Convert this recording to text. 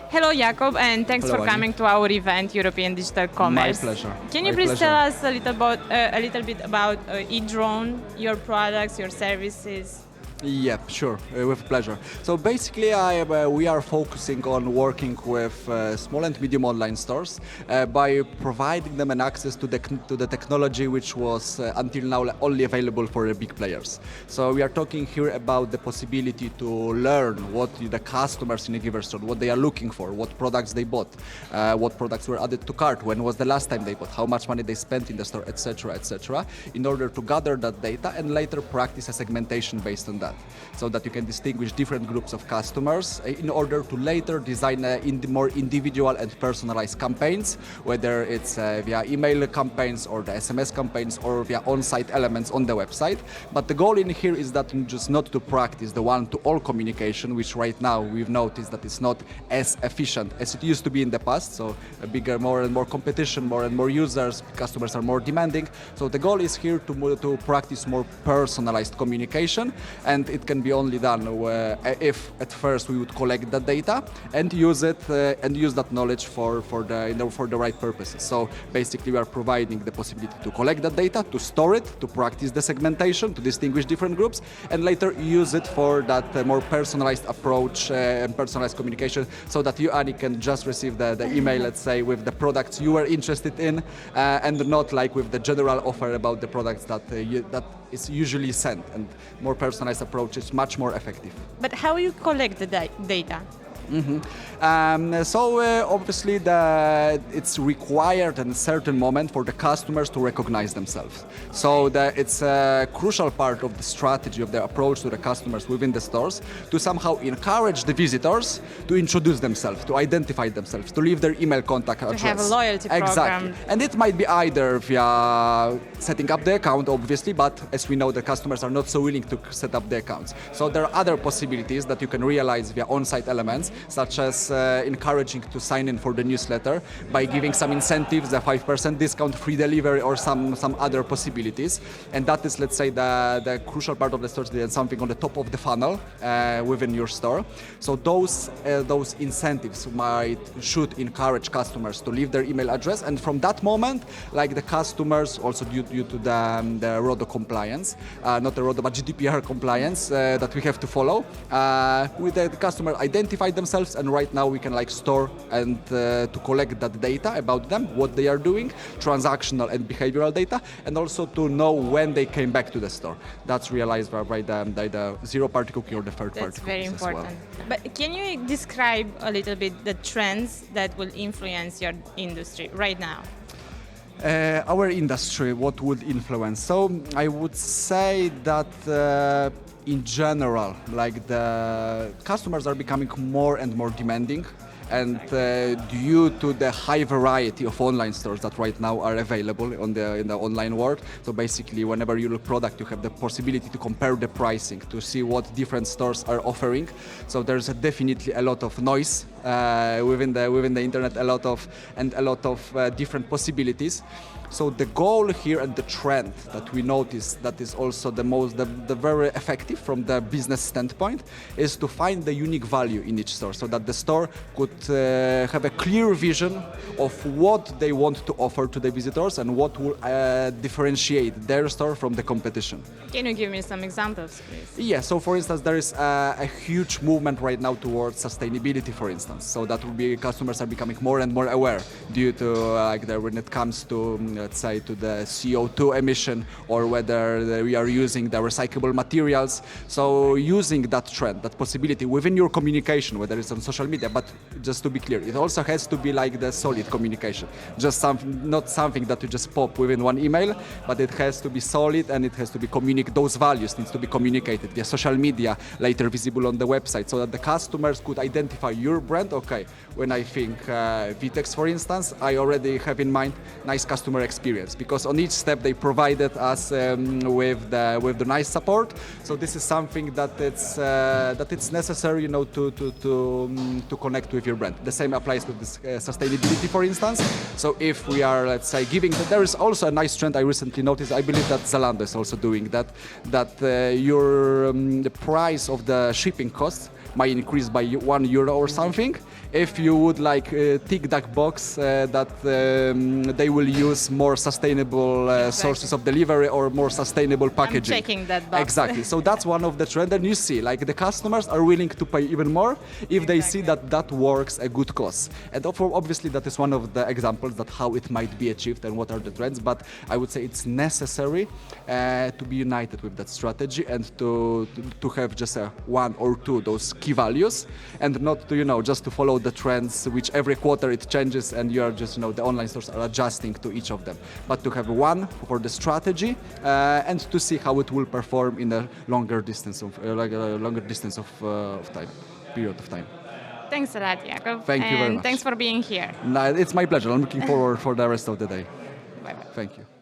Hello, Jakub, and thanks Hello, for Ani. coming to our event, European Digital Commerce. My pleasure. Can you My please pleasure. tell us a little bit about eDrone, your products, your services? Yeah, sure, with pleasure. So basically, we are focusing on working with small and medium online stores by providing them an access to the technology which was until now only available for the big players. So we are talking here about the possibility to learn what the customers in a given store, what they are looking for, what products they bought, what products were added to cart, when was the last time they bought, how much money they spent in the store, etc., in order to gather that data and later practice a segmentation based on that, so that you can distinguish different groups of customers in order to later design more individual and personalized campaigns, whether it's via email campaigns or the SMS campaigns or via on-site elements on the website. But the goal in here is that just not to practice the one-to-all communication, which right now we've noticed that it's not as efficient as it used to be in the past. So a bigger, more and more competition, more and more users, customers are more demanding. So the goal is here to practice more personalized communication, and it can be only done if at first we would collect that data and use it and use that knowledge for the right purposes. So basically we are providing the possibility to collect that data, to store it, to practice the segmentation, to distinguish different groups, and later use it for that more personalized approach and personalized communication, so that you, Ani, can just receive the email, let's say, with the products you were interested in, and not like with the general offer about the products that is usually sent. And more personalized approach is much more effective. But how you collect the data? So obviously it's required at a certain moment for the customers to recognize themselves. So it's a crucial part of the strategy of the approach to the customers within the stores to somehow encourage the visitors to introduce themselves, to identify themselves, to leave their email contact address. To have a loyalty program. Exactly. And it might be either via setting up the account, obviously, but as we know, the customers are not so willing to set up the accounts. So there are other possibilities that you can realize via on-site elements, such as encouraging to sign in for the newsletter by giving some incentives, a 5% discount, free delivery, or some other possibilities. And that is, let's say, the crucial part of the store, and something on the top of the funnel within your store. So those incentives should encourage customers to leave their email address, and from that moment, like the customers, also due to the RODO compliance, not the RODO but GDPR compliance that we have to follow, with the customer identify themselves, and right now we can store and to collect that data about them, what they are doing, transactional and behavioral data, and also to know when they came back to the store. That's realized by the zero-party cookie or the third-party cookies. That's very important. Well. But can you describe a little bit the trends that will influence your industry right now? Our industry, what would influence? So I would say that in general, like the customers are becoming more and more demanding, and due to the high variety of online stores that right now are available in the online world. So basically, whenever you look product, you have the possibility to compare the pricing, to see what different stores are offering. So there's definitely a lot of noise within the internet, a lot of different possibilities. So the goal here and the trend that we notice that is also the very effective from the business standpoint is to find the unique value in each store, so that the store could have a clear vision of what they want to offer to the visitors and what will differentiate their store from the competition. Can you give me some examples, please? Yeah, so for instance, there is a huge movement right now towards sustainability, for instance. So that would be customers are becoming more and more aware due to when it comes to, let's say, to the CO2 emission, or whether we are using the recyclable materials. So using that trend, that possibility within your communication, whether it's on social media, but just to be clear, it also has to be like the solid communication. Just not something that you just pop within one email, but it has to be solid, and it has to be those values needs to be communicated via social media, later visible on the website, so that the customers could identify your brand brand, okay, when I think VTEX, for instance, I already have in mind nice customer experience, because on each step they provided us with the nice support. So this is something that it's necessary, you know, to connect with your brand. The same applies with this sustainability, for instance. So if we are, let's say, there is also a nice trend I recently noticed. I believe that Zalando is also doing that. The price of the shipping costs might increase by €1 or something if you would like tick that box that they will use more sustainable sources of delivery or more sustainable packaging. I'm checking that box. Exactly. So that's one of the trends, and you see, like, the customers are willing to pay even more if they see that that works a good cause. And obviously that is one of the examples that how it might be achieved and what are the trends. But I would say it's necessary to be united with that strategy and to have just one or two those key values, and not to, you know, just to follow the trends, which every quarter it changes, and you are just, you know, the online stores are adjusting to each of them. But to have one for the strategy and to see how it will perform in a longer distance of time, period of time. Thanks a lot, Jakub. Thank you very much. Thanks for being here. No, it's my pleasure. I'm looking forward for the rest of the day. Bye-bye. Thank you.